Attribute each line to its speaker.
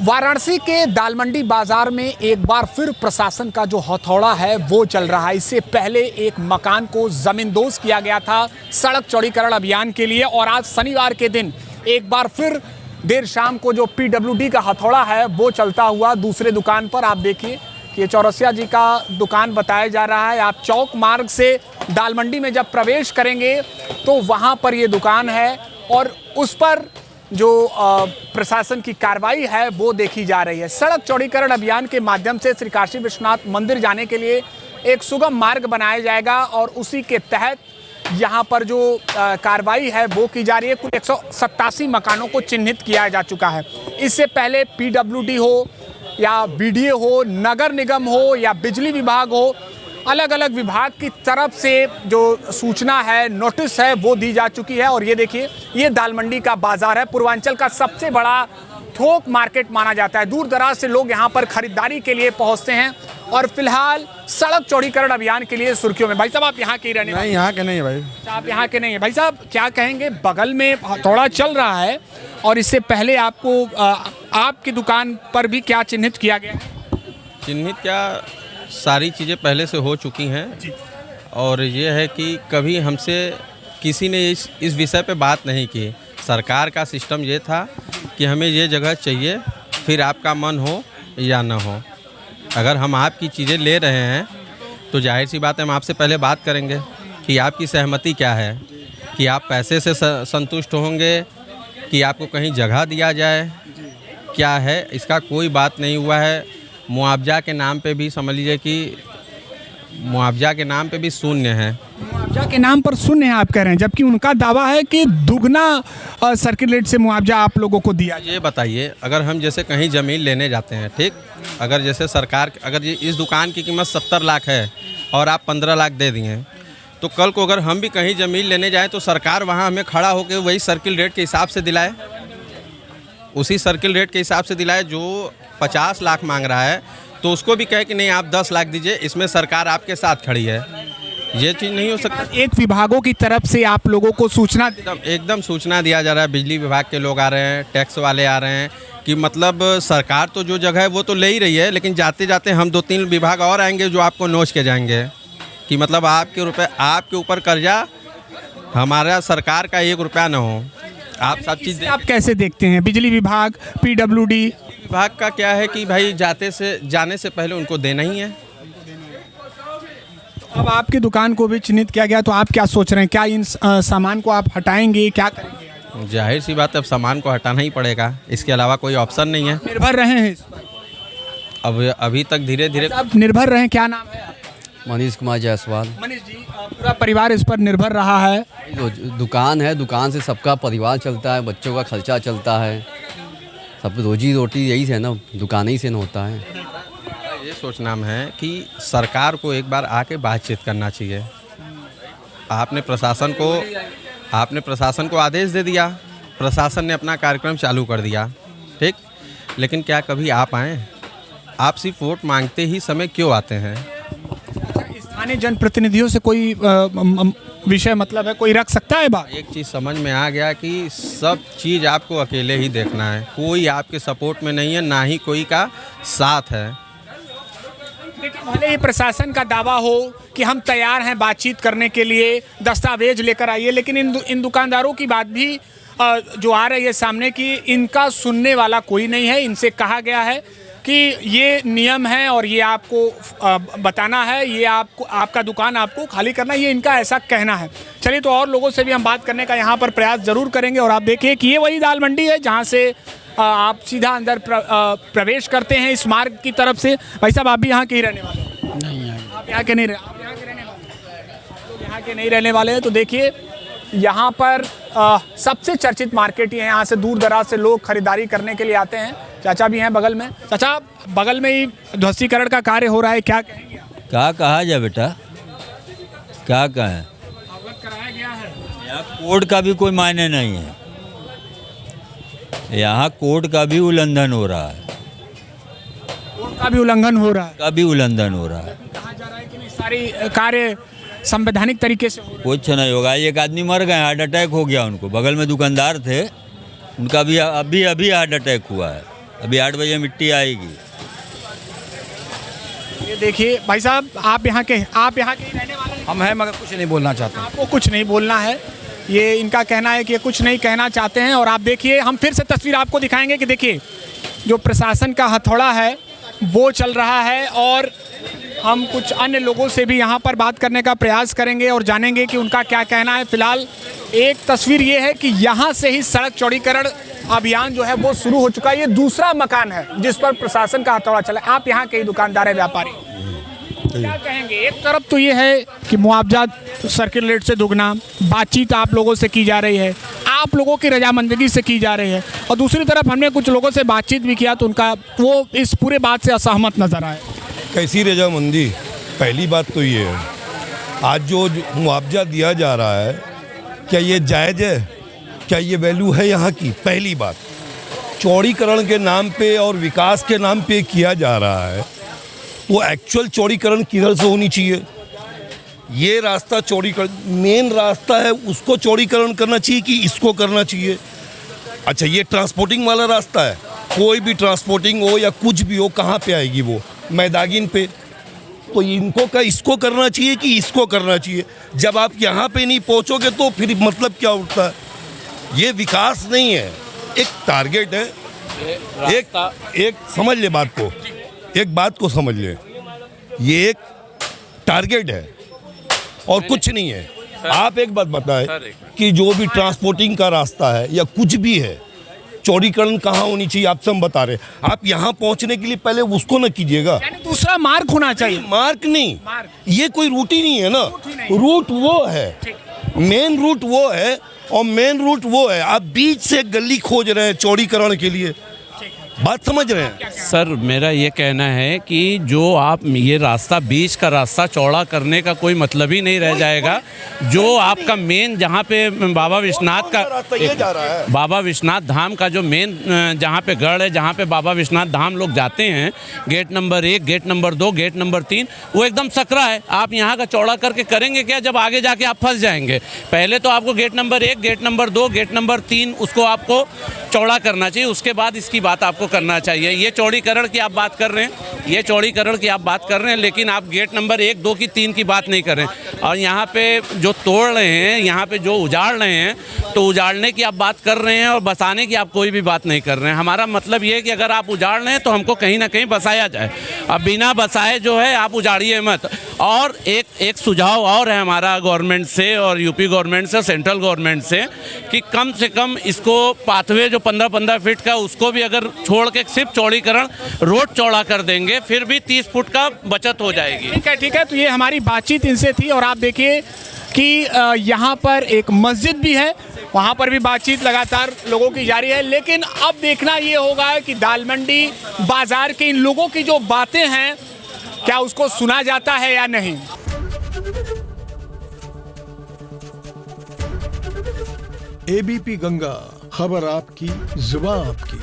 Speaker 1: वाराणसी के दालमंडी बाजार में एक बार फिर प्रशासन का जो हथौड़ा है वो चल रहा है। इससे पहले एक मकान को जमींदोज किया गया था सड़क चौड़ीकरण अभियान के लिए, और आज शनिवार के दिन एक बार फिर देर शाम को जो पीडब्ल्यूडी का हथौड़ा है वो चलता हुआ दूसरे दुकान पर। आप देखिए कि ये चौरसिया जी का दुकान बताया जा रहा है। आप चौक मार्ग से दालमंडी में जब प्रवेश करेंगे तो वहाँ पर ये दुकान है, और उस पर जो प्रशासन की कार्रवाई है वो देखी जा रही है। सड़क चौड़ीकरण अभियान के माध्यम से श्री काशी विश्वनाथ मंदिर जाने के लिए एक सुगम मार्ग बनाया जाएगा, और उसी के तहत यहाँ पर जो कार्रवाई है वो की जा रही है। कुल 187 मकानों को चिन्हित किया जा चुका है। इससे पहले पीडब्ल्यूडी हो या बीडीए हो, नगर निगम हो या बिजली विभाग हो, अलग अलग विभाग की तरफ से जो सूचना है, नोटिस है, वो दी जा चुकी है। और ये देखिए, ये दालमंडी का बाजार है, पूर्वांचल का सबसे बड़ा थोक मार्केट माना जाता है। दूर दराज से लोग यहाँ पर खरीदारी के लिए पहुँचते हैं, और फिलहाल सड़क चौड़ीकरण अभियान के लिए सुर्खियों में। भाई साहब, आप यहाँ के ही रहने वाले?
Speaker 2: नहीं, यहाँ के नहीं है भाई।
Speaker 1: आप यहाँ के नहीं है। भाई साहब, क्या कहेंगे, बगल में हथौड़ा चल रहा है और इससे पहले आपको आपकी दुकान पर भी क्या चिन्हित किया गया है?
Speaker 3: चिन्हित क्या, सारी चीज़ें पहले से हो चुकी हैं, और ये है कि कभी हमसे किसी ने इस विषय पे बात नहीं की। सरकार का सिस्टम ये था कि हमें ये जगह चाहिए, फिर आपका मन हो या ना हो। अगर हम आपकी चीज़ें ले रहे हैं तो जाहिर सी बात है, हम आपसे पहले बात करेंगे कि आपकी सहमति क्या है, कि आप पैसे से संतुष्ट होंगे कि आपको कहीं जगह दिया जाए, क्या है। इसका कोई बात नहीं हुआ है। मुआवजा के नाम पे भी समझ लीजिए कि मुआवजा के नाम पे भी शून्य है।
Speaker 1: मुआवजा के नाम पर शून्य है आप कह रहे हैं, जबकि उनका दावा है कि दुगना सर्किल रेट से मुआवजा आप लोगों को दिया।
Speaker 3: ये बताइए, अगर हम जैसे कहीं ज़मीन लेने जाते हैं, ठीक, अगर जैसे सरकार, अगर ये इस दुकान की कीमत 70 लाख है और आप 15 लाख दे दिए, तो कल को अगर हम भी कहीं ज़मीन लेने जाएँ तो सरकार वहाँ हमें खड़ा होकर वही सर्किल रेट के हिसाब से दिलाए, उसी सर्किल रेट के हिसाब से दिलाए। जो 50 लाख मांग रहा है तो उसको भी कहे कि नहीं, आप 10 लाख दीजिए, इसमें सरकार आपके साथ खड़ी है। ये चीज़ नहीं हो सकता।
Speaker 1: एक विभागों की तरफ से आप लोगों को सूचना
Speaker 3: एकदम सूचना दिया जा रहा है। बिजली विभाग के लोग आ रहे हैं, टैक्स वाले आ रहे हैं, कि मतलब सरकार तो जो जगह है वो तो ले ही रही है, लेकिन जाते जाते हम 2-3 विभाग और आएंगे जो आपको नोच के जाएंगे कि मतलब आपके ऊपर कर्जा, हमारा सरकार का 1 रुपया ना हो। आप सब चीज़
Speaker 1: आप कैसे देखते हैं? बिजली विभाग, पीडब्ल्यूडी
Speaker 3: विभाग का क्या है कि भाई जाने से पहले उनको देना ही है।
Speaker 1: अब आपकी दुकान को भी चिन्हित किया गया, तो आप क्या सोच रहे हैं? क्या इन सामान को आप हटाएंगे, क्या करेंगे?
Speaker 3: जाहिर सी बात है, अब सामान को हटाना ही पड़ेगा, इसके अलावा कोई ऑप्शन नहीं है।
Speaker 1: निर्भर रहे हैं इस पर?
Speaker 3: अब अभी तक धीरे धीरे
Speaker 1: आप निर्भर रहे। क्या नाम है?
Speaker 4: मनीष कुमार जायसवाल।
Speaker 1: मनीष जी, पूरा परिवार इस पर निर्भर रहा है।
Speaker 4: दुकान है, दुकान से सबका परिवार चलता है, बच्चों का खर्चा चलता है, सब रोजी रोटी यही से है ना, दुकान ही से न होता है।
Speaker 3: ये सोचना है कि सरकार को एक बार आके बातचीत करना चाहिए। आपने प्रशासन को आदेश दे दिया, प्रशासन ने अपना कार्यक्रम चालू कर दिया, ठीक, लेकिन क्या कभी आप आएँ? आप सिर्फ वोट मांगते ही समय क्यों आते हैं?
Speaker 1: स्थानीय जनप्रतिनिधियों से कोई विषय मतलब है, कोई रख सकता है बात?
Speaker 3: एक चीज़ समझ में आ गया कि सब चीज़ आपको अकेले ही देखना है, कोई आपके सपोर्ट में नहीं है, ना ही कोई का साथ है।
Speaker 1: लेकिन भले ही प्रशासन का दावा हो कि हम तैयार हैं बातचीत करने के लिए, दस्तावेज लेकर आइए, लेकिन इन दुकानदारों की बात भी जो आ रही है सामने की, इनका सुनने वाला कोई नहीं है। इनसे कहा गया है कि ये नियम है और ये आपको बताना है, ये आपका दुकान आपको खाली करना है, ये इनका ऐसा कहना है। चलिए, तो और लोगों से भी हम बात करने का यहाँ पर प्रयास जरूर करेंगे। और आप देखिए कि ये वही दालमंडी है जहाँ से आप सीधा अंदर प्रवेश करते हैं इस मार्ग की तरफ से। भाई साहब, आप भी यहाँ के ही रहने वाले हैं? नहीं, आप यहाँ के नहीं रहने वाले हैं। तो देखिए, यहाँ पर सबसे चर्चित मार्केट ही है। यहाँ से दूर दराज से लोग खरीदारी करने के लिए आते हैं। चाचा भी हैं बगल में। चाचा, बगल में ही ध्वस्तीकरण का कार्य हो रहा है, क्या कहेंगे?
Speaker 5: क्या कहा जाए बेटा, क्या कहें?
Speaker 1: अवगत कराया गया है।
Speaker 5: यहाँ कोड का भी कोई मायने नहीं है, यहाँ कोड का भी उल्लंघन हो रहा है।
Speaker 1: कोड का भी उल्लंघन हो रहा है?
Speaker 5: कहा
Speaker 1: जा रहा है कि नहीं, सारी कार्य संवैधानिक तरीके से हो?
Speaker 5: कुछ नहीं होगा। एक आदमी मर गए, हार्ट अटैक हो गया उनको, बगल में दुकानदार थे, उनका भी अभी हार्ट अटैक हुआ है। अभी 8 बजे मिट्टी आएगी।
Speaker 1: ये देखिए भाई साहब, आप यहाँ के ही रहने वाले हैं?
Speaker 2: हम हैं मगर कुछ नहीं बोलना चाहते।
Speaker 1: आपको कुछ नहीं बोलना है, ये इनका कहना है कि ये कुछ नहीं कहना चाहते हैं। और आप देखिए, हम फिर से तस्वीर आपको दिखाएंगे कि देखिए जो प्रशासन का हथौड़ा है वो चल रहा है। और हम कुछ अन्य लोगों से भी यहाँ पर बात करने का प्रयास करेंगे और जानेंगे कि उनका क्या कहना है। फिलहाल एक तस्वीर ये है कि यहाँ से ही सड़क चौड़ीकरण अभियान जो है वो शुरू हो चुका है। ये दूसरा मकान है जिस पर प्रशासन का हथौड़ा चला है। आप यहाँ के ही दुकानदार है, व्यापारी, क्या कहेंगे? एक तरफ तो ये है कि मुआवजा सर्किल रेट से दुगना, बातचीत आप लोगों से की जा रही है, आप लोगों की रजामंदगी से की जा रही है, और दूसरी तरफ हमने कुछ लोगों से बातचीत भी किया तो उनका वो इस पूरे बात से असहमत नजर आए।
Speaker 6: कैसी रजामंदी? पहली बात तो ये है, आज जो मुआवजा दिया जा रहा है क्या ये जायज़ है? क्या ये वैल्यू है यहाँ की? पहली बात, चौड़ीकरण के नाम पे और विकास के नाम पे किया जा रहा है, वो एक्चुअल चौड़ीकरण किधर से होनी चाहिए? ये रास्ता चौड़ीकरण मेन रास्ता है, उसको चौड़ीकरण करना चाहिए कि इसको करना चाहिए? अच्छा, ये ट्रांसपोर्टिंग वाला रास्ता है, कोई भी ट्रांसपोर्टिंग हो या कुछ भी हो, कहाँ पे आएगी वो? मैदागिन पे। तो इनको का इसको करना चाहिए कि इसको करना चाहिए? जब आप यहाँ पे नहीं पहुँचोगे तो फिर मतलब क्या उठता है? ये विकास नहीं है, एक टारगेट है। एक समझ ले बात को, एक बात को समझ ले, ये एक टारगेट है और कुछ नहीं है। आप एक बात बताएं कि जो भी ट्रांसपोर्टिंग का रास्ता है या कुछ भी है, चौड़ीकरण कहाँ होनी चाहिए? आपसे हम बता रहे हैं। आप यहाँ पहुँचने के लिए पहले उसको न कीजिएगा,
Speaker 1: यानी दूसरा मार्ग होना चाहिए।
Speaker 6: मार्ग नहीं,
Speaker 1: मार्ग।
Speaker 6: ये कोई रूट ही नहीं है ना। रूट वो है, मेन रूट वो है, और मेन रूट वो है। आप बीच से गली खोज रहे हैं चौड़ीकरण के लिए, बात समझ रहे हैं?
Speaker 7: सर मेरा ये कहना है कि जो आप ये रास्ता बीच का रास्ता चौड़ा करने का कोई मतलब ही नहीं रह जाएगा। जो आपका मेन जहाँ पे बाबा विश्वनाथ का
Speaker 6: ये जा रहा है,
Speaker 7: बाबा विश्वनाथ धाम का जो मेन जहाँ पे गढ़ है, जहाँ पे बाबा विश्वनाथ धाम लोग जाते हैं, gate number 1, gate number 2, gate number 3, वो एकदम सकरा है। आप यहाँ का चौड़ा करके करेंगे क्या जब आगे जाके आप फंस जाएंगे? पहले तो आपको gate number 1, gate number 2, gate number 3 उसको आपको चौड़ा करना चाहिए, उसके बाद इसकी बात आपको करना चाहिए। ये चौड़ीकरण की आप बात कर रहे हैं, ये चौड़ीकरण की आप बात कर रहे हैं, लेकिन आप गेट नंबर 1, 2 की 3 की बात नहीं कर रहे हैं। और यहाँ पे जो तोड़ रहे हैं, यहाँ पे जो उजाड़ रहे हैं, तो उजाड़ने की आप बात कर रहे हैं और बसाने की आप कोई भी बात नहीं कर रहे हैं। हमारा मतलब ये है कि अगर आप उजाड़ रहे हैं तो हमको कहीं ना कहीं बसाया जाए। अब बिना बसाए जो है आप उजाड़िए मत। और एक सुझाव और है हमारा गवर्नमेंट से और यूपी गवर्नमेंट से, सेंट्रल गवर्नमेंट से, कि कम से कम इसको पाथवे जो 15-15 फीट का, उसको भी अगर छोड़ के सिर्फ चौड़ीकरण रोड चौड़ा कर देंगे, फिर भी 30 फुट का बचत हो जाएगी।
Speaker 1: ठीक है। तो ये हमारी बातचीत इनसे थी। और आप देखिए कि यहाँ पर एक मस्जिद भी है, वहाँ पर भी बातचीत लगातार लोगों की जारी है। लेकिन अब देखना ये होगा कि दाल मंडी बाजार के इन लोगों की जो बातें हैं, क्या उसको सुना जाता है या नहीं।
Speaker 8: एबीपी गंगा, खबर आपकी, जुबान आपकी।